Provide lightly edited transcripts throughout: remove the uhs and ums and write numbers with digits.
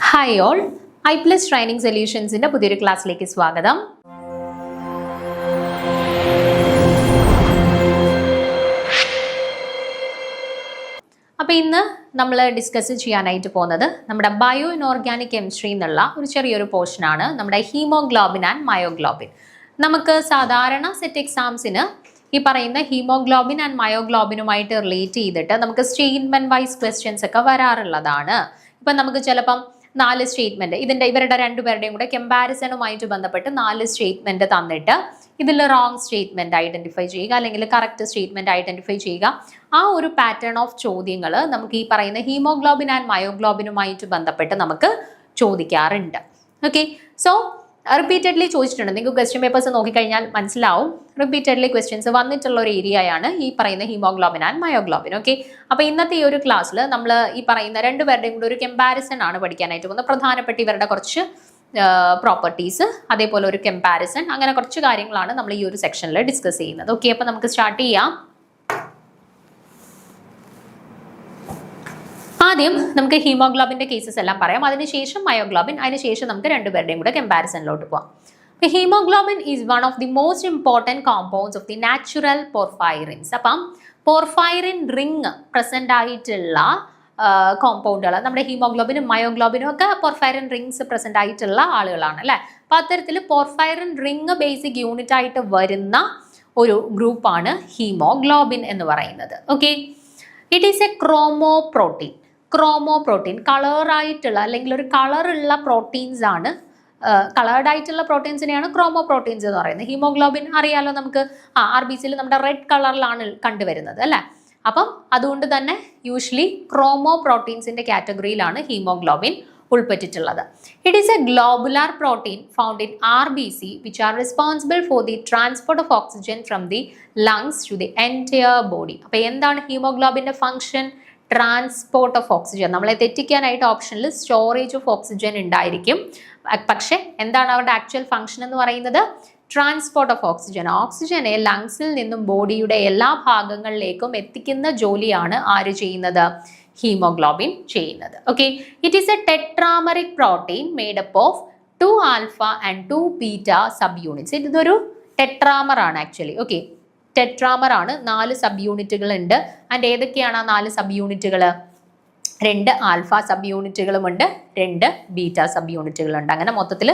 Hi all, I+ training സൊല്യൂഷൻസിന്റെ പുതിയൊരു ക്ലാസ്സിലേക്ക് സ്വാഗതം. അപ്പോൾ ഇന്ന് നമ്മൾ ഡിസ്കസ് ചെയ്യാനായിട്ട് പോകുന്നത് നമ്മുടെ ബയോ ഇൻഓർഗാനിക് കെമിസ്ട്രി എന്നുള്ള ഒരു ചെറിയൊരു പോർഷനാണ്, നമ്മുടെ ഹീമോഗ്ലോബിൻ ആൻഡ് മയോഗ്ലോബിൻ. നമുക്ക് സാധാരണ സെറ്റ് എക്സാംസിന് ഈ പറയുന്ന ഹീമോഗ്ലോബിൻ ആൻഡ് മയോഗ്ലോബിനുമായിട്ട് റിലേറ്റ് ചെയ്തിട്ട് നമുക്ക് സ്റ്റേറ്റ്മെന്റ് വൈസ് ക്വസ്റ്റ്യൻസ് ഒക്കെ വരാറുള്ളതാണ്. ഇപ്പം നമുക്ക് ചിലപ്പം 4 സ്റ്റേറ്റ്മെന്റ് ഇവരുടെ രണ്ടുപേരുടെയും കൂടെ കമ്പാരിസണുമായിട്ട് ബന്ധപ്പെട്ട് 4 സ്റ്റേറ്റ്മെന്റ് തന്നിട്ട് ഇതിൽ റോങ് സ്റ്റേറ്റ്മെന്റ് ഐഡന്റിഫൈ ചെയ്യുക അല്ലെങ്കിൽ കറക്റ്റ് സ്റ്റേറ്റ്മെന്റ് ഐഡന്റിഫൈ ചെയ്യുക. ആ ഒരു പാറ്റേൺ ഓഫ് ചോദ്യങ്ങൾ നമുക്ക് ഈ പറയുന്ന ഹീമോഗ്ലോബിൻ ആൻഡ് മയോഗ്ലോബിനുമായിട്ട് ബന്ധപ്പെട്ട് നമുക്ക് ചോദിക്കാറുണ്ട്. ഓക്കെ, സോ റിപ്പീറ്റഡ്ലി ചോദിച്ചിട്ടുണ്ട്. നിങ്ങൾക്ക് ക്വസ്റ്റ്യൻ പേപ്പേഴ്സ് നോക്കിക്കഴിഞ്ഞാൽ മനസ്സിലാവും, റിപ്പീറ്റഡ്ലി ക്വസ്റ്റ്യൻസ് വന്നിട്ടുള്ള ഒരു ഏരിയയാണ് ഈ പറയുന്ന ഹീമോഗ്ലോബിൻ ആൻഡ് മയോഗ്ലോബിൻ. ഓക്കെ, അപ്പോൾ ഇന്നത്തെ ഈ ഒരു ക്ലാസ്സിൽ നമ്മൾ ഈ പറയുന്ന രണ്ടുപേരുടെയും കൂടെ ഒരു കമ്പാരിസൺ ആണ് പഠിക്കാനായിട്ട് പോകുന്നത്. പ്രധാനപ്പെട്ട ഇവരുടെ കുറച്ച് പ്രോപ്പർട്ടീസ്, അതേപോലെ ഒരു കമ്പാരിസൺ, അങ്ങനെ കുറച്ച് കാര്യങ്ങളാണ് നമ്മൾ ഈ ഒരു സെക്ഷനിൽ ഡിസ്കസ് ചെയ്യുന്നത്. ഓക്കെ, അപ്പോൾ നമുക്ക് സ്റ്റാർട്ട് ചെയ്യാം. ആദ്യം നമുക്ക് ഹീമോഗ്ലോബിന്റെ കേസസ് എല്ലാം പറയാം, അതിനുശേഷം മയോഗ്ലോബിൻ, അതിനുശേഷം നമുക്ക് രണ്ടുപേരുടെയും കൂടെ കമ്പാരിസണിലോട്ട് പോകാം. Haemoglobin is one of the most important compounds of the natural porphyrins. അപ്പം പോർഫൈറിൻ റിങ് പ്രസന്റ് ആയിട്ടുള്ള കോമ്പൗണ്ടുകൾ, നമ്മുടെ ഹീമോഗ്ലോബിനും മയോഗ്ലോബിനും ഒക്കെ പോർഫൈറിൻ റിങ്സ് പ്രസന്റ് ആയിട്ടുള്ള ആളുകളാണ് അല്ലേ. അപ്പം അത്തരത്തിൽ പോർഫൈറിൻ റിങ് ബേസിക് യൂണിറ്റ് ആയിട്ട് വരുന്ന ഒരു ഗ്രൂപ്പാണ് ഹീമോഗ്ലോബിൻ എന്ന് പറയുന്നത്. Okay, it is a chromoprotein. Chromoprotein കളറായിട്ടുള്ള അല്ലെങ്കിൽ ഒരു കളറുള്ള പ്രോട്ടീൻസ് ആണ്. കളേർഡ് ആയിട്ടുള്ള പ്രോട്ടീൻസിനെയാണ് ക്രോമോപ്രോട്ടീൻസ് എന്ന് പറയുന്നത്. ഹീമോഗ്ലോബിൻ അറിയാലോ നമുക്ക്, RBCയിൽ നമ്മുടെ റെഡ് കളറിലാണ് കണ്ടുവരുന്നത് അല്ലേ. അപ്പം അതുകൊണ്ട് തന്നെ യൂഷ്വലി ക്രോമോപ്രോട്ടീൻസിന്റെ കാറ്റഗറിയിലാണ് ഹീമോഗ്ലോബിൻ ഉൾപ്പെട്ടിട്ടുള്ളത്. It is a globular protein found in RBC which are responsible for the transport of oxygen from the lungs to the entire body. അപ്പോൾ എന്താണ് ഹീമോഗ്ലോബിന്റെ ഫംഗ്ഷൻ? Transport of oxygen. നമ്മളെ തെറ്റിക്കാനായിട്ട് ഓപ്ഷനിൽ സ്റ്റോറേജ് ഓഫ് ഓക്സിജൻ ഉണ്ടായിരിക്കും, പക്ഷെ എന്താണ് അവരുടെ ആക്ച്വൽ ഫംഗ്ഷൻ എന്ന് പറയുന്നത്? Transport of oxygen. ഓക്സിജനെ ലങ്സിൽ നിന്നും ബോഡിയുടെ എല്ലാ ഭാഗങ്ങളിലേക്കും എത്തിക്കുന്ന ജോലിയാണ് ആര് ചെയ്യുന്നത്? ഹീമോഗ്ലോബിൻ ചെയ്യുന്നത്. Okay, it is a tetrameric protein made up of 2 alpha and 2 beta sub units. ഇതൊരു ടെട്രാമർ ആണ് ആക്ച്വലി. ഓക്കെ, ടെട്രാമർ ആണ്. 4 സബ് യൂണിറ്റുകൾ ഉണ്ട്. ആൻഡ് ഏതൊക്കെയാണ് ആ 4 സബ് യൂണിറ്റുകൾ? 2 ആൽഫ സബ് യൂണിറ്റുകളുമുണ്ട്, 2 ബീറ്റ സബ് യൂണിറ്റുകളുണ്ട്. അങ്ങനെ മൊത്തത്തിൽ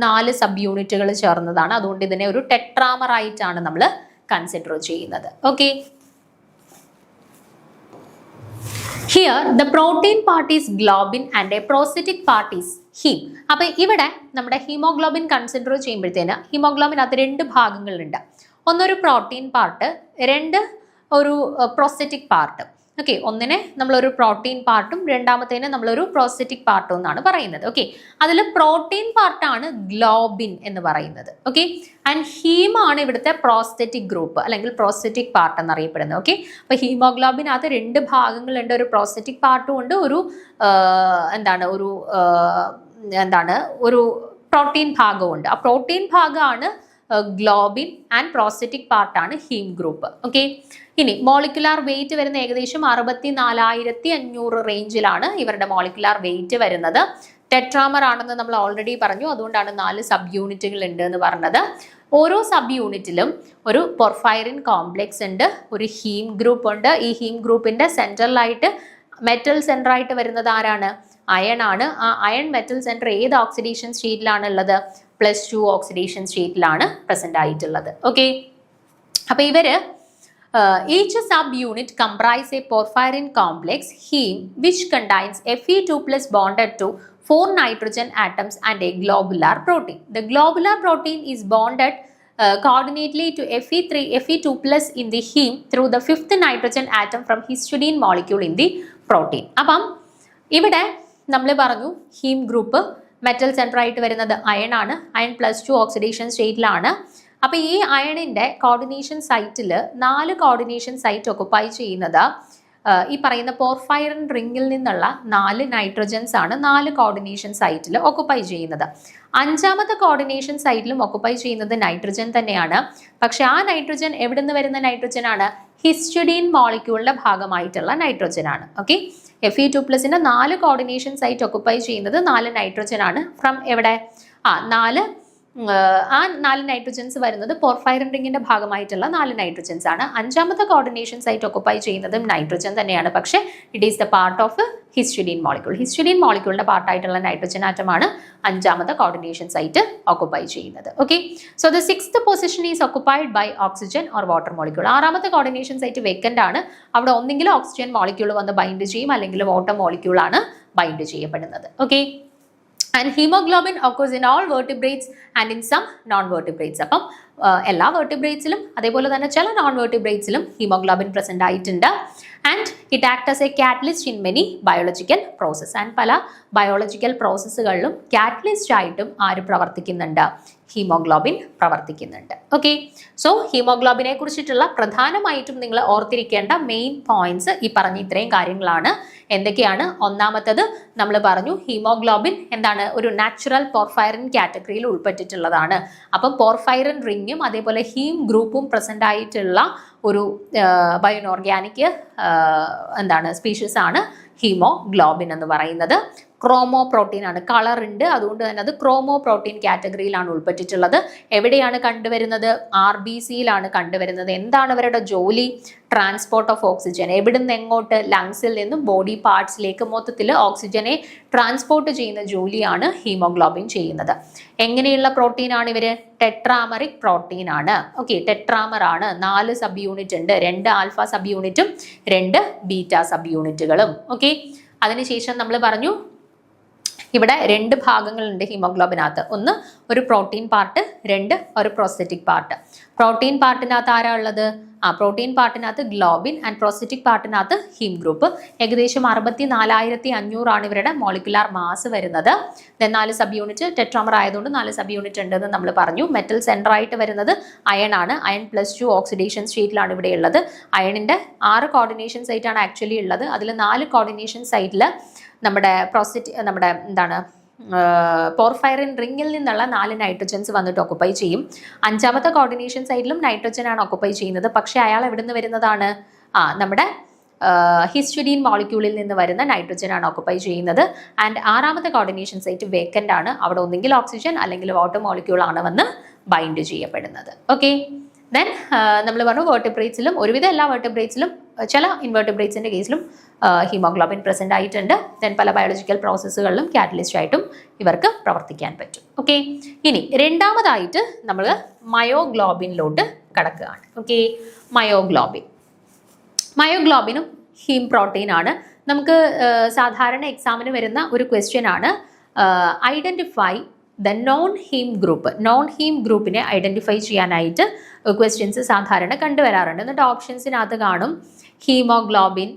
4 സബ് യൂണിറ്റുകൾ ചേർന്നതാണ്. അതുകൊണ്ട് ഇതിനെ ഒരു ടെട്രാമർ ആയിട്ടാണ് നമ്മൾ കൺസിഡർ ചെയ്യുന്നത്. Okay, here the protein part is globin and a prosthetic part is haem. അപ്പൊ ഇവിടെ നമ്മുടെ ഹീമോഗ്ലോബിൻ കൺസിഡർ ചെയ്യുമ്പോഴത്തേന് ഹീമോഗ്ലോബിനകത്ത് 2 ഭാഗങ്ങളുണ്ട്. ഒന്നൊരു പ്രോട്ടീൻ പാർട്ട്, 2 ഒരു പ്രോസ്റ്ററ്റിക് പാർട്ട്. ഓക്കെ, ഒന്നിനെ നമ്മളൊരു പ്രോട്ടീൻ പാർട്ടും രണ്ടാമത്തേനെ നമ്മളൊരു പ്രോസ്റ്ററ്റിക് പാർട്ടും എന്നാണ് പറയുന്നത്. ഓക്കെ, അതിൽ പ്രോട്ടീൻ പാർട്ടാണ് ഗ്ലോബിൻ എന്ന് പറയുന്നത്. ഓക്കെ, ആൻഡ് ഹീമാണ് ഇവിടുത്തെ പ്രോസ്റ്ററ്റിക് ഗ്രൂപ്പ് അല്ലെങ്കിൽ പ്രോസ്റ്ററ്റിക് പാർട്ട് എന്നറിയപ്പെടുന്നത്. ഓക്കെ, അപ്പോൾ ഹീമോഗ്ലോബിനകത്ത് 2 ഭാഗങ്ങളുണ്ട്. ഒരു പ്രോസ്റ്ററ്റിക് പാർട്ടും ഉണ്ട്, ഒരു പ്രോട്ടീൻ ഭാഗമുണ്ട്. ആ പ്രോട്ടീൻ ഭാഗമാണ് ഗ്ലോബിൻ ആൻഡ് പ്രോസ്റ്ററ്റിക് പാർട്ടാണ് ഹീം ഗ്രൂപ്പ്. ഓക്കെ, ഇനി മോളിക്കുലാർ വെയിറ്റ് വരുന്ന ഏകദേശം 64,500 റേഞ്ചിലാണ് ഇവരുടെ മോളിക്കുലാർ വെയിറ്റ് വരുന്നത്. ടെട്രാമർ ആണെന്ന് നമ്മൾ ഓൾറെഡി പറഞ്ഞു, അതുകൊണ്ടാണ് 4 സബ് യൂണിറ്റുകൾ ഉണ്ട് എന്ന് പറഞ്ഞത്. ഓരോ സബ് യൂണിറ്റിലും ഒരു പോർഫൈറിൻ കോംപ്ലെക്സ് ഉണ്ട്, ഒരു ഹീം ഗ്രൂപ്പ് ഉണ്ട്. ഈ ഹീം ഗ്രൂപ്പിന്റെ സെൻട്രലായിട്ട് മെറ്റൽ സെന്റർ ആയിട്ട് വരുന്നത് ആരാണ്? അയൺ ആണ്. ആ അയൺ മെറ്റൽ സെന്റർ ഏത് ഓക്സിഡേഷൻ സ്റ്റേറ്റിലാണ് ഉള്ളത്? +2 ഓക്സിഡേഷൻ സ്റ്റേറ്റിലാണ് പ്രസന്റ് ആയിട്ടുള്ളത്. ഓക്കെ, അപ്പൊ ഇവര് each sub-unit comprise a porphyrin complex heme which contains Fe2+ bonded to 4 nitrogen atoms and a globular protein. The globular protein is bonded coordinately to Fe2+ in the heme through the 5th nitrogen atom from histidine molecule in the protein. അപ്പം ഇവിടെ നമ്മൾ പറഞ്ഞു haem group metal centre ആയിട്ട് വരുന്നത് iron ആണ്. Iron +2 oxidation സ്റ്റേറ്റിലാണ്. അപ്പോൾ ഈ അയണിൻ്റെ കോർഡിനേഷൻ സൈറ്റിൽ 4 കോർഡിനേഷൻ സൈറ്റ് ഒക്കുപ്പൈ ചെയ്യുന്നത് ഈ പറയുന്ന പോർഫൈറിൻ റിങ്ങിൽ നിന്നുള്ള 4 നൈട്രജൻസ് ആണ് 4 കോർഡിനേഷൻ സൈറ്റിൽ ഒക്കുപ്പൈ ചെയ്യുന്നത്. 5ാമത്തെ കോർഡിനേഷൻ സൈറ്റിലും ഒക്കുപ്പൈ ചെയ്യുന്നത് നൈട്രജൻ തന്നെയാണ്. പക്ഷെ ആ നൈട്രജൻ എവിടെ നിന്ന് വരുന്ന നൈട്രജൻ ആണ്? ഹിസ്റ്റഡീൻ മോളിക്യൂളിന്റെ ഭാഗമായിട്ടുള്ള നൈട്രജൻ ആണ്. ഓക്കെ, Fe2+ന്റെ 4 കോർഡിനേഷൻ സൈറ്റ് ഒക്കുപ്പൈ ചെയ്യുന്നത് 4 നൈട്രജൻ ആണ്. ഫ്രം എവിടെ? 4 നൈട്രജൻസ് വരുന്നത് പോർഫൈറിൻ റിംഗിന്റെ ഭാഗമായിട്ടുള്ള 4 നൈട്രജൻസ് ആണ്. 5ാമത്തെ കോർഡിനേഷൻ സൈറ്റ് ഒക്കുപ്പൈ ചെയ്യുന്നതും നൈട്രജൻ തന്നെയാണ്. പക്ഷേ it is the part of histidine molecule. Histidine മോളിക്യൂളിന്റെ പാർട്ടായിട്ടുള്ള നൈട്രജൻ ആറ്റമാണ് 5ാമത്തെ കോർഡിനേഷൻ സൈറ്റ് ഒക്കുപ്പൈ ചെയ്യുന്നത്. Okay, so the 6th position is occupied by oxygen or water molecule. 6ാമത്തെ കോർഡിനേഷൻ സൈറ്റ് വേക്കന്റ് ആണ്. അവിടെ ഒന്നെങ്കിൽ ഓക്സിജൻ മോളിക്യൂൾ വന്ന് ബൈൻഡ് ചെയ്യും, അല്ലെങ്കിൽ വാട്ടർ മോളിക്യൂൾ ആണ് ബൈൻഡ് ചെയ്യപ്പെടുന്നത്. Okay, and hemoglobin occurs in all vertebrates and in some non-vertebrates. അപ്പം എല്ലാ വെർട്ടിബ്രേറ്റ്സിലും അതേപോലെ തന്നെ ചില നോൺ വെർട്ടിബ്രേറ്റ്സിലും ഹീമോഗ്ലോബിൻ പ്രസന്റ് ആയിട്ടുണ്ട്. And it act as A catalyst in many biological process. And പല ബയോളജിക്കൽ പ്രോസസ്സുകളിലും കാറ്റലിസ്റ്റ് ആയിട്ടും ആര് പ്രവർത്തിക്കുന്നുണ്ട്? ഹീമോഗ്ലോബിൻ പ്രവർത്തിക്കുന്നുണ്ട്. ഓക്കെ, സോ ഹീമോഗ്ലോബിനെ കുറിച്ചിട്ടുള്ള പ്രധാനമായിട്ടും നിങ്ങൾ ഓർത്തിരിക്കേണ്ട മെയിൻ പോയിന്റ്സ് ഈ പറഞ്ഞ ഇത്രയും കാര്യങ്ങളാണ്. എന്തൊക്കെയാണ്? ഒന്നാമത്തത് നമ്മൾ പറഞ്ഞു, ഹീമോഗ്ലോബിൻ എന്താണ്? ഒരു നാച്ചുറൽ പോർഫൈറിൻ കാറ്റഗറിയിൽ ഉൾപ്പെട്ടിട്ടുള്ളതാണ്. അപ്പം പോർഫൈറിൻ റിങ്ങും അതേപോലെ ഹീം ഗ്രൂപ്പും പ്രസന്റ് ആയിട്ടുള്ള ഒരു ബയോനോർഗാനിക് എന്താണ് സ്പീഷീസ് ആണ് ഹീമോഗ്ലോബിൻ എന്ന് പറയുന്നത്. ക്രോമോ പ്രോട്ടീൻ ആണ്, കളർ ഉണ്ട്, അതുകൊണ്ട് തന്നെ അത് ക്രോമോ പ്രോട്ടീൻ കാറ്റഗറിയിലാണ് ഉൾപ്പെട്ടിട്ടുള്ളത്. എവിടെയാണ് കണ്ടുവരുന്നത്? RBCയിലാണ് കണ്ടുവരുന്നത്. എന്താണ് അവരുടെ ജോലി? Transport of oxygen. എവിടുന്ന് എങ്ങോട്ട്? ലങ്സിൽ നിന്നും ബോഡി പാർട്സിലേക്ക് മൊത്തത്തിൽ ഓക്സിജനെ ട്രാൻസ്പോർട്ട് ചെയ്യുന്ന ജോലിയാണ് ഹീമോഗ്ലോബിൻ ചെയ്യുന്നത്. എങ്ങനെയുള്ള പ്രോട്ടീൻ ആണ് ഇവര്? ടെട്രാമറിക് പ്രോട്ടീൻ ആണ്. ഓക്കെ, ടെട്രാമർ ആണ്. 4 സബ് യൂണിറ്റ് ഉണ്ട്, 2 ആൽഫ സബ് യൂണിറ്റും 2 ബീറ്റ സബ് യൂണിറ്റുകളും. ഓക്കെ, അതിനുശേഷം നമ്മൾ പറഞ്ഞു ഇവിടെ 2 ഭാഗങ്ങളുണ്ട് ഹീമോഗ്ലോബിനകത്ത്. ഒന്ന് ഒരു പ്രോട്ടീൻ പാർട്ട്, 2 ഒരു പ്രോസ്റ്ററ്റിക് പാർട്ട്. പ്രോട്ടീൻ പാർട്ടിനകത്ത് ആരാ ഉള്ളത്? പ്രോട്ടീൻ പാർട്ടിനകത്ത് ഗ്ലോബിൻ ആൻഡ് പ്രോസ്റ്ററ്റിക് പാർട്ടിനകത്ത് ഹീം ഗ്രൂപ്പ്. ഏകദേശം 64,500 ആണ് ഇവരുടെ മോളിക്കുലാർ മാസ് വരുന്നത്. 4 സബ് യൂണിറ്റ് ടെട്രാമർ ആയതുകൊണ്ട് 4 സബ് യൂണിറ്റ് ഉണ്ടെന്ന് നമ്മൾ പറഞ്ഞു. മെറ്റൽ സെൻറ്റർ ആയിട്ട് വരുന്നത് അയൺ ആണ്. അയൺ +2 ഓക്സിഡേഷൻ സ്റ്റേറ്റിലാണ് ഇവിടെ ഉള്ളത്. അയണിന്റെ 6 കോർഡിനേഷൻ സൈറ്റ് ആണ് ആക്ച്വലി ഉള്ളത്. അതിൽ 4 കോർഡിനേഷൻ സൈറ്റിൽ നമ്മുടെ എന്താണ് പോർഫൈറിൻ റിംഗിൽ നിന്നുള്ള 4 നൈട്രജൻസ് വന്നിട്ട് ഒക്കുപ്പൈ ചെയ്യും. 5ാമത്തെ കോർഡിനേഷൻ സൈഡിലും നൈട്രജൻ ആണ് ഒക്കുപ്പൈ ചെയ്യുന്നത്. പക്ഷേ അയാൾ എവിടെ നിന്ന് വരുന്നതാണ്? നമ്മുടെ ഹിസ്റ്റഡീൻ മോളിക്യൂളിൽ നിന്ന് വരുന്ന നൈട്രജൻ ആണ് ഒക്കുപ്പൈ ചെയ്യുന്നത്. ആൻഡ് 6ാമത്തെ കോർഡിനേഷൻ സൈറ്റ് വേക്കന്റ് ആണ്. അവിടെ ഒന്നെങ്കിൽ ഓക്സിജൻ അല്ലെങ്കിൽ വാട്ടർ മോളിക്യൂൾ ആണ് വന്ന് ബൈൻഡ് ചെയ്യപ്പെടുന്നത്. ഓക്കെ, ദെൻ നമ്മൾ പറഞ്ഞു വെർട്ടിബ്രേറ്റ്സിലും ഒരുവിധം എല്ലാ വെർട്ടിബ്രേറ്റ്സിലും ചില ഇൻവെർട്ടിബ്രേറ്റ്സിൻ്റെ കേസിലും ഹീമോഗ്ലോബിൻ പ്രസന്റ് ആയിട്ടുണ്ട്. ദെൻ പല ബയോളജിക്കൽ പ്രോസസ്സുകളിലും കാറ്റലിസ്റ്റ് ആയിട്ടും ഇവർക്ക് പ്രവർത്തിക്കാൻ പറ്റും. ഓക്കെ, ഇനി രണ്ടാമതായിട്ട് നമ്മൾ മയോഗ്ലോബിനിലോട്ട് കടക്കുകയാണ്. ഓക്കെ, മയോഗ്ലോബിനും ഹീം പ്രോട്ടീൻ ആണ്. നമുക്ക് സാധാരണ എക്സാമിന് വരുന്ന ഒരു ക്വസ്റ്റ്യൻ ആണ്, ഐഡന്റിഫൈ ദ നോൺ ഹീം ഗ്രൂപ്പിനെ ഐഡന്റിഫൈ ചെയ്യാനായിട്ട് ക്വസ്റ്റ്യൻസ് സാധാരണ കണ്ടുവരാറുണ്ട്. എന്നിട്ട് ഓപ്ഷൻസിനകത്ത് കാണും ഹീമോഗ്ലോബിൻ,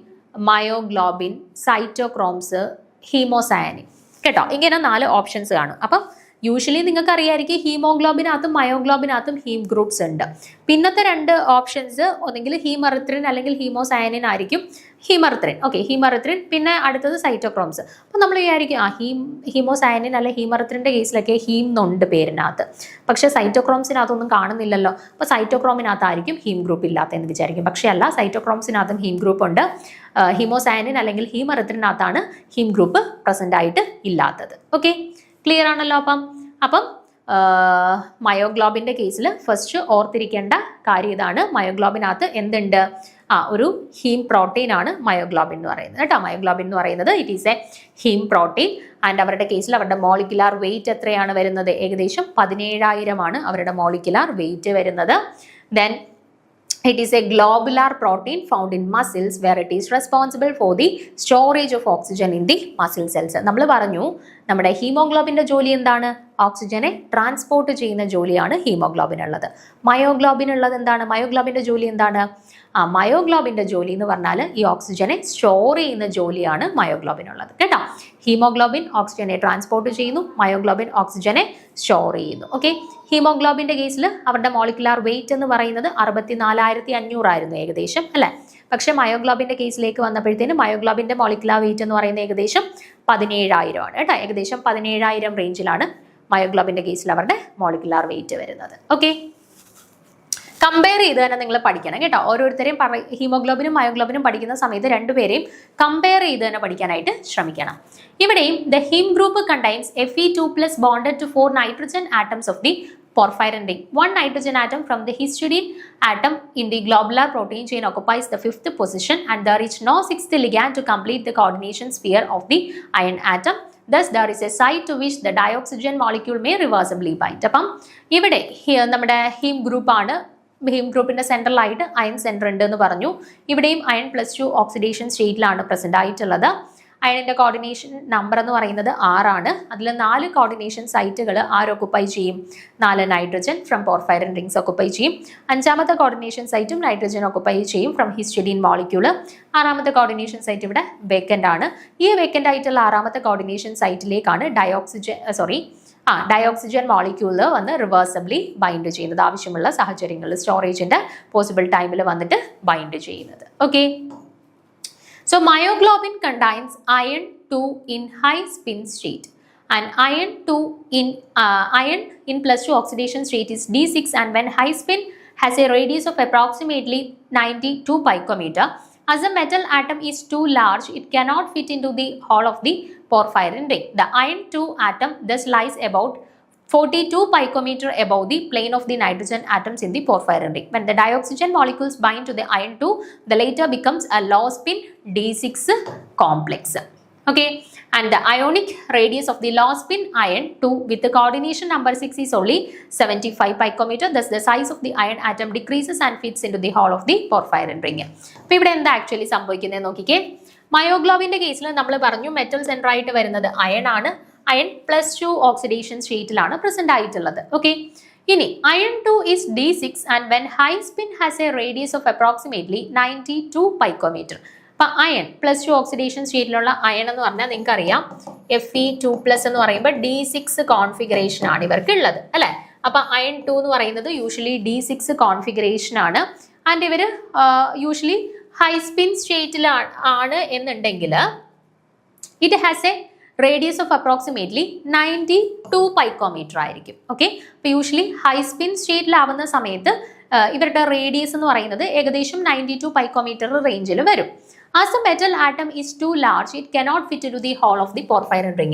മയോഗ്ലോബിൻ, സൈറ്റോക്രോംസ്, ഹീമോസയാനിൻ. കേട്ടോ, ഇങ്ങനെ 4 ഓപ്ഷൻസ് കാണും. അപ്പം യൂഷ്വലി നിങ്ങൾക്ക് അറിയാമായിരിക്കും ഹീമോഗ്ലോബിനകത്തും മയോഗ്ലോബിനകത്തും ഹീം ഗ്രൂപ്പ്സ് ഉണ്ട്. പിന്നത്തെ 2 ഓപ്ഷൻസ് ഒന്നെങ്കിൽ ഹീമറിത്രിൻ അല്ലെങ്കിൽ ഹീമോസയാനിൻ ആയിരിക്കും. ഹീമറിത്രിൻ പിന്നെ അടുത്തത് സൈറ്റോക്രോംസ്. അപ്പം നമ്മൾ വിചാരിക്കും ഹീമോസയാനിൻ അല്ലെ ഹീമറിത്രിൻ്റെ കേസിലൊക്കെ ഹീം എന്നുണ്ട് പേരിനകത്ത്, പക്ഷേ സൈറ്റോക്രോംസിനകത്തൊന്നും കാണുന്നില്ലല്ലോ. അപ്പോൾ സൈറ്റോക്രോമിനകത്തായിരിക്കും ഹീം ഗ്രൂപ്പ് ഇല്ലാത്തതെന്ന് വിചാരിക്കും. പക്ഷേ അല്ല, സൈറ്റോക്രോംസിനകത്തും ഹീം ഗ്രൂപ്പ് ഉണ്ട്. ഹീമോസയാനിൻ അല്ലെങ്കിൽ ഹീമറിത്രിനകത്താണ് ഹീം ഗ്രൂപ്പ് പ്രസന്റ് ആയിട്ട് ഇല്ലാത്തത്. ഓക്കെ, ക്ലിയർ ആണല്ലോ? അപ്പം മയോഗ്ലോബിൻ്റെ കേസിൽ ഫസ്റ്റ് ഓർത്തിരിക്കേണ്ട കാര്യം ഇതാണ്, മയോഗ്ലോബിനകത്ത് എന്തുണ്ട്? ഒരു ഹീം പ്രോട്ടീൻ ആണ് മയോഗ്ലോബിൻ എന്ന് പറയുന്നത്. കേട്ടോ, മയോഗ്ലോബിൻ എന്ന് പറയുന്നത് it is a heme protein. And അവരുടെ കേസിൽ അവരുടെ മോളിക്കുലാർ വെയിറ്റ് എത്രയാണ് വരുന്നത്? ഏകദേശം 17,000 ആണ് അവരുടെ മോളിക്കുലാർ വെയിറ്റ് വരുന്നത്. Then it is a globular protein found in muscles where it is responsible for the storage of oxygen in the muscle cells. നമ്മൾ പറഞ്ഞു നമ്മുടെ ഹീമോഗ്ലോബിൻ്റെ ജോലി എന്താണ്? ഓക്സിജനെ ട്രാൻസ്പോർട്ട് ചെയ്യുന്ന ജോലിയാണ് ഹീമോഗ്ലോബിൻ ഉള്ളത്. മയോഗ്ലോബിൻ ഉള്ളത് എന്താണ്? മയോഗ്ലോബിൻ്റെ ജോലി എന്താണ്? മയോഗ്ലോബിൻ്റെ ജോലി എന്ന് പറഞ്ഞാൽ ഈ ഓക്സിജനെ സ്റ്റോർ ചെയ്യുന്ന ജോലിയാണ് മയോഗ്ലോബിൻ ഉള്ളത്. കേട്ടോ, ഹീമോഗ്ലോബിൻ ഓക്സിജനെ ട്രാൻസ്പോർട്ട് ചെയ്യുന്നു, മയോഗ്ലോബിൻ ഓക്സിജനെ സ്റ്റോർ ചെയ്യുന്നു. ഓക്കെ, ഹീമോഗ്ലോബിൻ്റെ കേസിൽ അവരുടെ മോളിക്കുലാർ വെയിറ്റ് എന്ന് പറയുന്നത് 64,500 ആയിരുന്നു ഏകദേശം, അല്ലേ? പക്ഷേ മയോഗ്ലോബിൻ്റെ കേസിലേക്ക് വന്നപ്പോഴത്തേന് മയോഗ്ലോബിൻ്റെ മോളിക്കുലാർ വെയിറ്റ് എന്ന് പറയുന്നത് ഏകദേശം 17,000 ആണ്. കേട്ടോ, ഏകദേശം 17,000 റേഞ്ചിലാണ് മയോഗ്ലോബിൻ്റെ കേസിൽ അവരുടെ മോളിക്കുലാർ വെയിറ്റ് വരുന്നത്. ഓക്കെ, കമ്പയർ ചെയ്ത് തന്നെ നിങ്ങൾ പഠിക്കണം കേട്ടോ. ഓരോരുത്തരെയും ഹീമോഗ്ലോബിനും മയോഗ്ലോബിനും പഠിക്കുന്ന സമയത്ത് രണ്ടുപേരെയും കമ്പയർ ചെയ്ത് തന്നെ പഠിക്കാനായിട്ട് ശ്രമിക്കണം. ഇവിടെയും the heme group contains Fe2+ bonded to 4 nitrogen atoms of the porphyrin ring. 1 nitrogen atom from the histidine atom in the globular protein chain occupies the 5th position, and there is no 6th ligand to complete the coordination sphere of the iron atom. Thus there is a site to which the dioxygen molecule may reversibly bind. അപ്പം ഇവിടെ നമ്മുടെ haem ഗ്രൂപ്പാണ്. Haem ഗ്രൂപ്പിന്റെ സെൻട്രലായിട്ട് iron centre ഉണ്ട് എന്ന് പറഞ്ഞു. ഇവിടെയും iron +2 oxidation സ്റ്റേറ്റിലാണ് present ആയിട്ടുള്ളത്. അയണിന്റെ കോർഡിനേഷൻ നമ്പർ എന്ന് പറയുന്നത് 6 ആണ്. അതിൽ 4 കോർഡിനേഷൻ സൈറ്റുകൾ ഓക്കുപ്പൈ ചെയ്യും. 4 nitrogen from porphyrin rings occupy ചെയ്യും. 5ാമത്തെ കോർഡിനേഷൻ സൈറ്റും നൈട്രജൻ ഓക്കുപ്പൈ ചെയ്യും ഫ്രം ഹിസ്റ്റഡീൻ മോളിക്യൂള്. 6ാമത്തെ കോർഡിനേഷൻ സൈറ്റ് ഇവിടെ വേക്കന്റ് ആണ്. ഈ വേക്കന്റ് ആയിട്ടുള്ള 6ാമത്തെ കോർഡിനേഷൻ സൈറ്റിലേക്കാണ് ഡയോക്സിജൻ മോളിക്യൂള് വന്ന് റിവേഴ്സബിളി ബൈൻഡ് ചെയ്യുന്നത്. ആവശ്യമുള്ള സാഹചര്യങ്ങളിൽ സ്റ്റോറേജിന്റെ പോസിബിൾ ടൈമിൽ വന്നിട്ട് ബൈൻഡ് ചെയ്യുന്നത്. Okay. So myoglobin contains iron 2 in high spin state, and iron in +2 oxidation state is D6, and when high spin has a radius of approximately 92 picometer. As the metal atom is too large, it cannot fit into the hull of the porphyrin ring. The iron 2 atom thus lies about 42 picometer above the plane of the nitrogen atoms in the porphyrin ring. When the dioxygen molecules bind to the iron 2, the later becomes a low spin D6 complex. Okay, and the ionic radius of the low spin iron 2 with the coordination number 6 is only 75 picometer. Thus the size of the iron atom decreases and fits into the hull of the porphyrin ring. അപ്പോൾ ഇവിടെ എന്താ actually സംഭവിക്കുന്നത് നോക്കിക്കേ. മയോഗ്ലോബിന്റെ കേസിൽ നമ്മൾ പറഞ്ഞു metal centre ആയിട്ട് വരുന്നത് അയൺ ആണ്. അയൺ +2 ഓക്സിഡേഷൻ സ്റ്റേറ്റിലാണ് പ്രസന്റ് ആയിട്ടുള്ളത്. ഓക്കെ. ഇനി iron 2 is D6, and when high spin has a radius of approximately 92 picometer. അപ്പൊ അയൺ +2 ഓക്സിഡേഷൻ സ്റ്റേറ്റിലുള്ള അയൺ എന്ന് പറഞ്ഞാൽ നിങ്ങൾക്ക് അറിയാം Fe2+ എന്ന് പറയുമ്പോൾ D6 കോൺഫിഗറേഷൻ ആണ് ഇവർക്ക് ഉള്ളത് അല്ലെ. അപ്പൊ അയൺ 2 എന്ന് പറയുന്നത് യൂഷ്വലി D6 കോൺഫിഗറേഷൻ ആണ്. ആൻഡ് ഇവര് യൂഷ്വലി ഹൈ സ്പിൻ സ്റ്റേറ്റിലാണ് എന്നുണ്ടെങ്കിൽ it has A radius of approximately 92 picometer ആയിരിക്കും. ഓക്കെ. അപ്പോൾ യൂഷ്വലി ഹൈ സ്പിൻ സ്റ്റേറ്റിലാവുന്ന സമയത്ത് ഇവരുടെ റേഡിയസ് എന്ന് പറയുന്നത് ഏകദേശം 92 picometer റേഞ്ചിൽ വരും. As the metal atom is too large, it cannot fit into the hull of the porphyrin ring.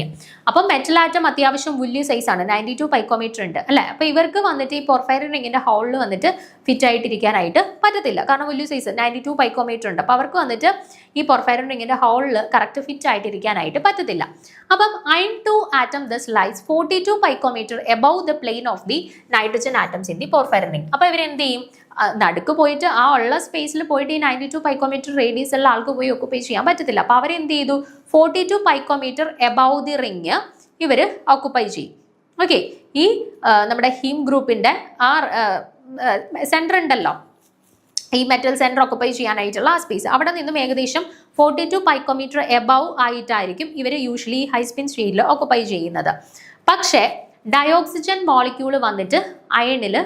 അപ്പോൾ മെറ്റൽ ആറ്റം അത്യാവശ്യം വലിയ സൈസ് ആണ്, 92 picometer ഉണ്ട് അല്ലെ. അപ്പോൾ ഇവർക്ക് വന്നിട്ട് ഈ പോർഫൈറിൻ റിങ്ങിന്റെ ഹോളിൽ വന്നിട്ട് ഫിറ്റ് ആയിട്ടിരിക്കാനായിട്ട് പറ്റത്തില്ല. കാരണം വലിയ സൈസ് 92 picometer ഉണ്ട്. അപ്പോൾ അവർക്ക് വന്നിട്ട് ഈ പോർഫൈറിൻ റിങ്ങിന്റെ ഹോളിൽ കറക്റ്റ് ഫിറ്റ് ആയിട്ടിരിക്കാനായിട്ട് പറ്റത്തില്ല. അപ്പം iron 2 atom thus lies 42 picometer above the plane of the nitrogen atoms in the porphyrin ring. അപ്പോൾ ഇവരെന്ത് ചെയ്യും? നടുക്ക് പോയിട്ട് ആ ഉള്ള സ്പേസിൽ പോയിട്ട് ഈ 92 picometer റേഡിയസ് ഉള്ള ആൾക്ക് പോയി ഒക്കുപ്പൈ ചെയ്യാൻ പറ്റത്തില്ല. അപ്പോൾ അവരെന്ത് ചെയ്തു? 42 picometer above the ring ഇവർ ഓക്കുപ്പൈ ചെയ്യും. ഓക്കെ. ഈ നമ്മുടെ ഹീം ഗ്രൂപ്പിന്റെ ആ സെന്റർ ഉണ്ടല്ലോ, ഈ മെറ്റൽ സെന്റർ ഓക്കുപ്പൈ ചെയ്യാനായിട്ടുള്ള ആ സ്പേസ്, അവിടെ നിന്നും ഏകദേശം 42 picometer above ആയിട്ടായിരിക്കും ഇവർ യൂഷ്വലി ഹൈ സ്പിൻ സ്റ്റേറ്റിൽ ഓക്കുപ്പൈ ചെയ്യുന്നത്. പക്ഷേ ഡയോക്സിജൻ മോളിക്യൂള് വന്നിട്ട് അയണിൽ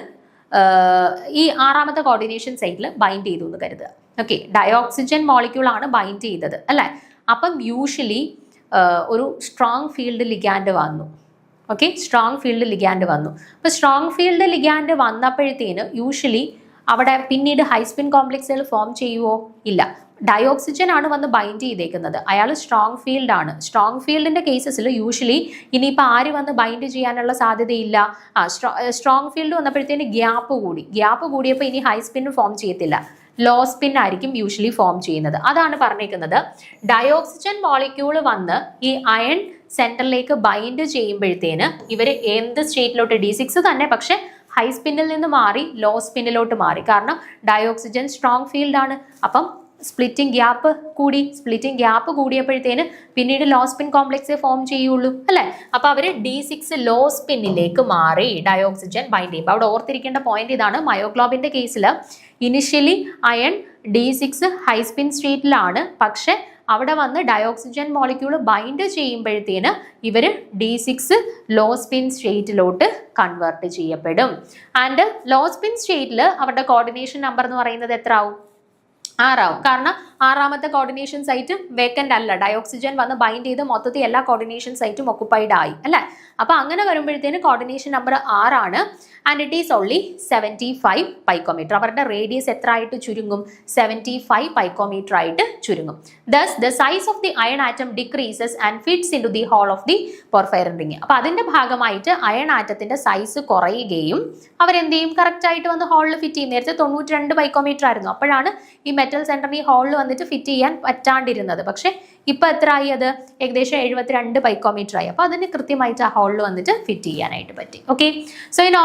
ഈ 6ാമത്തെ കോർഡിനേഷൻ സൈറ്റിൽ ബൈൻഡ് ചെയ്തു എന്ന് കരുതുക. ഓക്കെ. ഡയോക്സിജൻ മോളിക്യൂൾ ആണ് ബൈൻഡ് ചെയ്തത് അല്ലേ. അപ്പം യൂഷ്വലി ഒരു സ്ട്രോങ് ഫീൽഡ് ലിഗാൻഡ് വന്നു. ഓക്കെ. സ്ട്രോങ് ഫീൽഡ് ലിഗാൻഡ് വന്നു. അപ്പോൾ സ്ട്രോങ് ഫീൽഡ് ലിഗാൻഡ് വന്നപ്പോഴത്തേന് യൂഷ്വലി അവിടെ പിന്നീട് ഹൈസ്പിൻ കോംപ്ലക്സുകൾ ഫോം ചെയ്യുമോ? ഇല്ല. ഡയോക്സിജൻ ആണ് വന്ന് ബൈൻഡ് ചെയ്തേക്കുന്നത്. അയാൾ സ്ട്രോങ് ഫീൽഡ് ആണ്. സ്ട്രോങ് ഫീൽഡിന്റെ കേസസിൽ യൂഷ്വലി ഇനിയിപ്പോൾ ആര് വന്ന് ബൈൻഡ് ചെയ്യാനുള്ള സാധ്യതയില്ല. സ്ട്രോങ് ഫീൽഡ് വന്നപ്പോഴത്തേന് ഗ്യാപ്പ് കൂടിയപ്പോൾ ഇനി ഹൈ സ്പിൻ ഫോം ചെയ്യത്തില്ല, ലോ സ്പിൻ ആയിരിക്കും യൂഷ്വലി ഫോം ചെയ്യുന്നത്. അതാണ് പറഞ്ഞേക്കുന്നത്. ഡയോക്സിജൻ മോളിക്യൂൾ വന്ന് ഈ അയൺ സെന്ററിലേക്ക് ബൈൻഡ് ചെയ്യുമ്പോഴത്തേന് ഇവർ എന്ത് സ്റ്റേറ്റിലോട്ട് D6 തന്നെ, പക്ഷെ ഹൈ സ്പിന്നിൽ നിന്ന് മാറി ലോ സ്പിന്നിലോട്ട് മാറി. കാരണം ഡയോക്സിജൻ സ്ട്രോങ് ഫീൽഡ് ആണ്. അപ്പം സ്പ്ലിറ്റിംഗ് ഗ്യാപ്പ് കൂടിയപ്പോഴത്തേന് പിന്നീട് ലോ സ്പിൻ കോംപ്ലക്സേ ഫോം ചെയ്യുള്ളൂ അല്ലെ. അപ്പൊ അവര് D6 ലോ സ്പിന്നിലേക്ക് മാറി ഡയോക്സിജൻ ബൈൻഡ് ചെയ്യുമ്പോൾ. അവിടെ ഓർത്തിരിക്കേണ്ട പോയിന്റ് ഇതാണ്. മയോഗ്ലോബിന്റെ കേസിൽ initially iron D6 high spin സ്റ്റേറ്റിലാണ്, പക്ഷെ അവിടെ വന്ന് ഡയോക്സിജൻ മോളിക്യൂൾ ബൈൻഡ് ചെയ്യുമ്പോഴത്തേന് ഇവർ D6 ലോ സ്പിൻ സ്റ്റേറ്റിലോട്ട് കൺവേർട്ട് ചെയ്യപ്പെടും. ആൻഡ് ലോ സ്പിൻ സ്റ്റേറ്റിൽ അവരുടെ കോർഡിനേഷൻ നമ്പർ എന്ന് പറയുന്നത് എത്ര ആവും? 6 ആവും. കാരണം ആറാമത്തെ കോർഡിനേഷൻ സൈറ്റ് വേക്കന്റ് അല്ല, ഡയോക്സിജൻ വന്ന് ബൈൻഡ് ചെയ്ത് മൊത്തത്തിൽ എല്ലാ കോർഡിനേഷൻ സൈറ്റും ഒക്കുപ്പൈഡ് ആയി അല്ലെ. അപ്പൊ അങ്ങനെ വരുമ്പോഴത്തേന് കോർഡിനേഷൻ നമ്പർ 6 ആണ്. And it is only 75 picometre. അവരുടെ റേഡിയസ് എത്ര ആയിട്ട് ചുരുങ്ങും? 75 പൈക്കോമീറ്റർ ആയിട്ട് ചുരുങ്ങും. Thus the size of the iron atom decreases and fits into the hole of the porphyrin ring. അപ്പൊ അതിന്റെ ഭാഗമായിട്ട് അയൺ ആറ്റത്തിന്റെ സൈസ് കുറയുകയും അവരെന്ത് ചെയ്യും? കറക്റ്റ് ആയിട്ട് വന്ന് ഹോളിൽ ഫിറ്റ് ചെയ്യും. നേരത്തെ 92 പൈക്കോമീറ്റർ ആയിരുന്നു. അപ്പോഴാണ് ഈ മെറ്റൽ സെന്ററിന് ഈ ഹോളിൽ വന്നിട്ട് ഫിറ്റ് ചെയ്യാൻ പറ്റാണ്ടിരുന്നത്. പക്ഷെ ഇപ്പൊ എത്ര ആയി? അത് ഏകദേശം 72 പൈക്കോമീറ്റർ ആയി. അപ്പൊ അതിന് കൃത്യമായിട്ട് ആ ഹോളിൽ വന്നിട്ട് ഫിറ്റ് ചെയ്യാനായിട്ട് പറ്റി. Okay, so in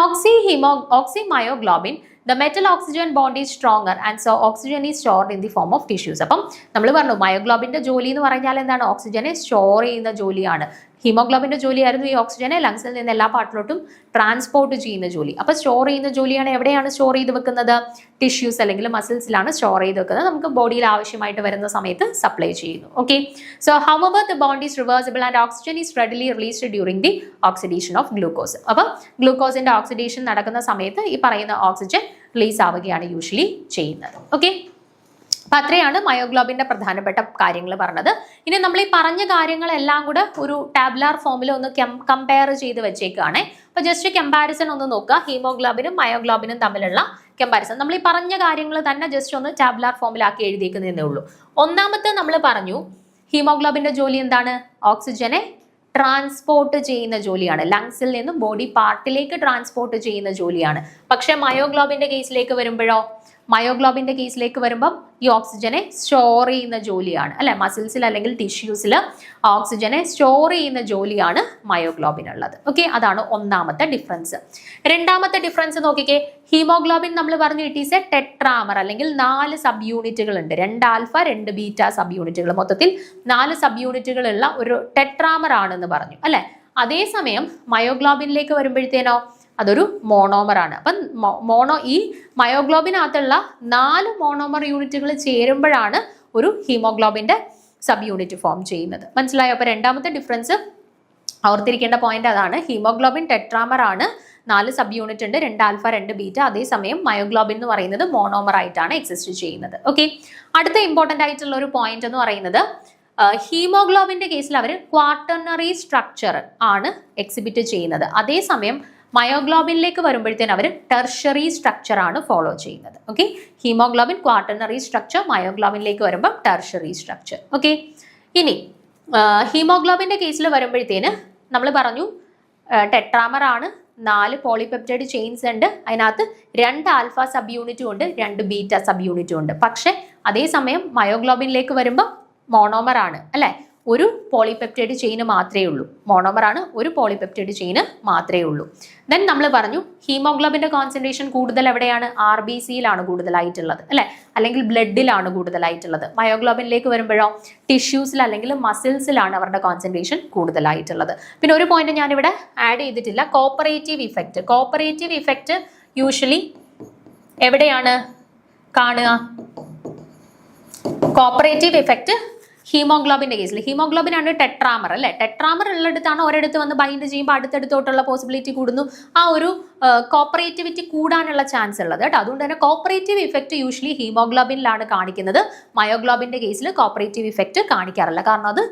oxymyoglobin the metal oxygen bond is stronger and so oxygen is stored in the form of tissues. അപ്പം നമ്മൾ പറഞ്ഞു മയോഗ്ലോബിന്റെ ജോലി എന്ന് പറഞ്ഞാൽ എന്താണ്? ഓക്സിജനെ സ്റ്റോർ ചെയ്യുന്ന ജോലിയാണ്. ഹീമോഗ്ലോബിന്റെ ജോലിയായിരുന്നു ഈ ഓക്സിജനെ ലങ്സിൽ നിന്ന് എല്ലാ പാർട്ടിലോട്ടും ട്രാൻസ്പോർട്ട് ചെയ്യുന്ന ജോലി. അപ്പൊ സ്റ്റോർ ചെയ്യുന്ന ജോലിയാണ്. എവിടെയാണ് സ്റ്റോർ ചെയ്ത് വെക്കുന്നത്? ടിഷ്യൂസ് അല്ലെങ്കിൽ മസിൽസിലാണ് സ്റ്റോർ ചെയ്ത് വെക്കുന്നത്. നമുക്ക് ബോഡിയിൽ ആവശ്യമായിട്ട് വരുന്ന സമയത്ത് സപ്ലൈ ചെയ്യുന്നു. Okay, so however the bond is reversible and oxygen is readily released during the oxidation of glucose. അപ്പം ഗ്ലൂക്കോസിന്റെ ഓക്സിഡേഷൻ നടക്കുന്ന സമയത്ത് ഈ പറയുന്ന ഓക്സിജൻ റിലീസ് ആവുകയാണ് യൂഷ്വലി ചെയ്യുന്നത്. ഓക്കെ, അപ്പൊ അത്രയാണ് മയോഗ്ലോബിന്റെ പ്രധാനപ്പെട്ട കാര്യങ്ങൾ പറഞ്ഞത്. ഇനി നമ്മൾ ഈ പറഞ്ഞ കാര്യങ്ങളെല്ലാം കൂടെ ഒരു ടാബുലാർ ഫോമിൽ ഒന്ന് കമ്പയർ ചെയ്ത് വെച്ചേക്കാണ്. അപ്പൊ ജസ്റ്റ് കമ്പാരിസൺ ഒന്ന് നോക്കുക. ഹീമോഗ്ലോബിനും മയോഗ്ലോബിനും തമ്മിലുള്ള കമ്പാരിസൺ നമ്മൾ ഈ പറഞ്ഞ കാര്യങ്ങൾ തന്നെ ജസ്റ്റ് ഒന്ന് ടാബുലാർ ഫോമിലാക്കി എഴുതിയേക്കുന്നതേ ഉള്ളൂ. ഒന്നാമത്തെ നമ്മൾ പറഞ്ഞു ഹീമോഗ്ലോബിന്റെ ജോലി എന്താണ്? ഓക്സിജനെ ട്രാൻസ്പോർട്ട് ചെയ്യുന്ന ജോലിയാണ്. ലങ്സിൽ നിന്നും ബോഡി പാർട്ടിലേക്ക് ട്രാൻസ്പോർട്ട് ചെയ്യുന്ന ജോലിയാണ്. പക്ഷെ മയോഗ്ലോബിന്റെ കേസിലേക്ക് വരുമ്പം ഈ ഓക്സിജനെ സ്റ്റോർ ചെയ്യുന്ന ജോലിയാണ് അല്ലെ. മസിൽസിൽ അല്ലെങ്കിൽ ടിഷ്യൂസിൽ ഓക്സിജനെ സ്റ്റോർ ചെയ്യുന്ന ജോലിയാണ് മയോഗ്ലോബിനുള്ളത്. ഓക്കെ, അതാണ് ഒന്നാമത്തെ ഡിഫറൻസ്. രണ്ടാമത്തെ ഡിഫറൻസ് നോക്കിക്കേ. ഹീമോഗ്ലോബിൻ നമ്മൾ പറഞ്ഞു ഇറ്റ് ഈസ് എ ടെട്രാമർ അല്ലെങ്കിൽ 4 സബ് യൂണിറ്റുകൾ ഉണ്ട്. 2 ആൽഫ 2 ബീറ്റ സബ് യൂണിറ്റുകൾ, മൊത്തത്തിൽ 4 സബ് യൂണിറ്റുകളുള്ള ഒരു ടെട്രാമർ ആണെന്ന് പറഞ്ഞു അല്ലെ. അതേസമയം മയോഗ്ലോബിനിലേക്ക് വരുമ്പോഴത്തേനോ അതൊരു മോണോമർ ആണ്. അപ്പം ഈ മയോഗ്ലോബിനകത്തുള്ള 4 മോണോമർ യൂണിറ്റുകൾ ചേരുമ്പോഴാണ് ഒരു ഹീമോഗ്ലോബിന്റെ സബ് യൂണിറ്റ് ഫോം ചെയ്യുന്നത്. മനസ്സിലായോ? അപ്പൊ രണ്ടാമത്തെ ഡിഫറൻസ് ഓർത്തിരിക്കേണ്ട പോയിന്റ് അതാണ്. ഹീമോഗ്ലോബിൻ ടെട്രാമർ ആണ്, 4 സബ് യൂണിറ്റ് ഉണ്ട്, 2 ആൽഫ 2 ബീറ്റ. അതേസമയം മയോഗ്ലോബിൻ എന്ന് പറയുന്നത് മോണോമർ ആയിട്ടാണ് എക്സിസ്റ്റ് ചെയ്യുന്നത്. ഓക്കെ, അടുത്ത ഇമ്പോർട്ടന്റ് ആയിട്ടുള്ള ഒരു പോയിന്റ് എന്ന് പറയുന്നത് ഹീമോഗ്ലോബിന്റെ കേസിൽ അവർ ക്വാട്ടർണറി സ്ട്രക്ചർ ആണ് എക്സിബിറ്റ് ചെയ്യുന്നത്. അതേസമയം മയോഗ്ലോബിനിലേക്ക് വരുമ്പോഴത്തേന് അവർ ടെർഷറി സ്ട്രക്ചർ ആണ് ഫോളോ ചെയ്യുന്നത്. ഓക്കെ, ഹീമോഗ്ലോബിൻ ക്വാട്ടർണറി സ്ട്രക്ചർ, മയോഗ്ലോബിനിലേക്ക് വരുമ്പോൾ ടെർഷറി സ്ട്രക്ചർ. ഓക്കെ, ഇനി ഹീമോഗ്ലോബിന്റെ കേസിൽ വരുമ്പോഴത്തേന് നമ്മൾ പറഞ്ഞു ടെട്രാമർ ആണ്, 4 പോളിപെപ്റ്റൈഡ് ചെയിൻസ് ഉണ്ട്, അതിനകത്ത് 2 ആൽഫ സബ് യൂണിറ്റും ഉണ്ട്, 2 ബീറ്റ സബ് യൂണിറ്റും ഉണ്ട്. പക്ഷെ അതേസമയം മയോഗ്ലോബിനിലേക്ക് വരുമ്പോൾ മോണോമർ ആണ് അല്ലെ. ഒരു പോളിപെപ്റ്റൈഡ് ചെയിന് മാത്രമേ ഉള്ളൂ. മോണോമർ ആണ്, ഒരു പോളിപെപ്റ്റൈഡ് ചെയിന് മാത്രമേ ഉള്ളൂ. ദെൻ നമ്മൾ പറഞ്ഞു ഹീമോഗ്ലോബിന്റെ കോൺസെൻട്രേഷൻ കൂടുതൽ എവിടെയാണ്? RBCയിലാണ് കൂടുതലായിട്ടുള്ളത് അല്ലെ, അല്ലെങ്കിൽ ബ്ലഡിലാണ് കൂടുതലായിട്ടുള്ളത്. മയോഗ്ലോബിനിലേക്ക് വരുമ്പോഴോ ടിഷ്യൂസിൽ അല്ലെങ്കിൽ മസിൽസിലാണ് അവരുടെ കോൺസെൻട്രേഷൻ കൂടുതലായിട്ടുള്ളത്. പിന്നെ ഒരു പോയിന്റ് ഞാനിവിടെ ആഡ് ചെയ്തിട്ടില്ല, cooperative effect. Cooperative effect usually എവിടെയാണ് കാണുക? കോപ്പറേറ്റീവ് ഇഫക്റ്റ് ഹീമോഗ്ലോബിന്റെ കേസിൽ. ഹീമോഗ്ലോബിൻ ആണ് ടെട്രാമർ അല്ലെ. ടെട്രാമർ ഉള്ളിടത്താണ് ഒരിടത്ത് വന്ന് ബൈൻഡ് ചെയ്യുമ്പോൾ അടുത്തടുത്തോട്ടുള്ള പോസിബിലിറ്റി കൂടുന്നു. ആ ഒരു കോപ്പറേറ്റിവിറ്റി കൂടാനുള്ള ചാൻസ് ഉള്ളത് കേട്ടോ. അതുകൊണ്ട് തന്നെ കോപ്പറേറ്റീവ് ഇഫക്റ്റ് യൂഷ്വലി ഹീമോഗ്ലോബിനിലാണ് കാണിക്കുന്നത്. മയോഗ്ലോബിന്റെ കേസിൽ കോപ്പറേറ്റീവ് ഇഫക്റ്റ് കാണിക്കാറില്ല, കാരണം അത്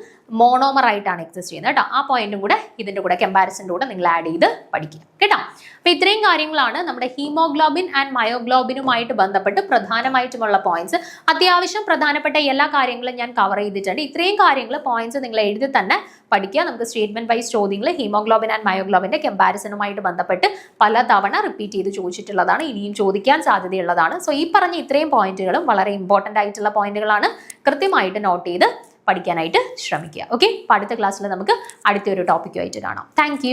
മോണോമർ ആയിട്ടാണ് എക്സിസ്റ്റ് ചെയ്യുന്നത് കേട്ടോ. ആ പോയിന്റും കൂടെ ഇതിന്റെ കൂടെ കമ്പാരിസന്റെ കൂടെ നിങ്ങൾ ആഡ് ചെയ്ത് പഠിക്കുക കേട്ടോ. അപ്പൊ ഇത്രയും കാര്യങ്ങളാണ് നമ്മുടെ ഹീമോഗ്ലോബിൻ ആൻഡ് മയോഗ്ലോബിനുമായിട്ട് ബന്ധപ്പെട്ട് പ്രധാനമായിട്ടുമുള്ള പോയിന്റ്സ്. അത്യാവശ്യം പ്രധാനപ്പെട്ട എല്ലാ കാര്യങ്ങളും ഞാൻ കവർ ചെയ്തിട്ടുണ്ട്. ഇത്രയും കാര്യങ്ങൾ പോയിന്റ്സ് നിങ്ങൾ എഴുതി തന്നെ പഠിക്കുക. നമുക്ക് സ്റ്റേറ്റ്മെന്റ് വൈസ് ചോദ്യങ്ങൾ ഹീമോഗ്ലോബിൻ ആൻഡ് മയോഗ്ലോബിന്റെ കമ്പാരിസണുമായിട്ട് ബന്ധപ്പെട്ട് പല തവണ റിപ്പീറ്റ് ചെയ്ത് ചോദിച്ചിട്ടുള്ളതാണ്, ഇനിയും ചോദിക്കാൻ സാധ്യതയുള്ളതാണ്. സോ ഈ പറഞ്ഞ ഇത്രയും പോയിന്റുകളും വളരെ ഇമ്പോർട്ടന്റ് ആയിട്ടുള്ള പോയിന്റുകളാണ്. കൃത്യമായിട്ട് നോട്ട് ചെയ്ത് പഠിക്കാനായിട്ട് ശ്രമിക്കുക. ഓക്കെ, അടുത്ത ക്ലാസ്സിൽ നമുക്ക് അടുത്തൊരു ടോപ്പിക്കുമായിട്ട് കാണാം. താങ്ക്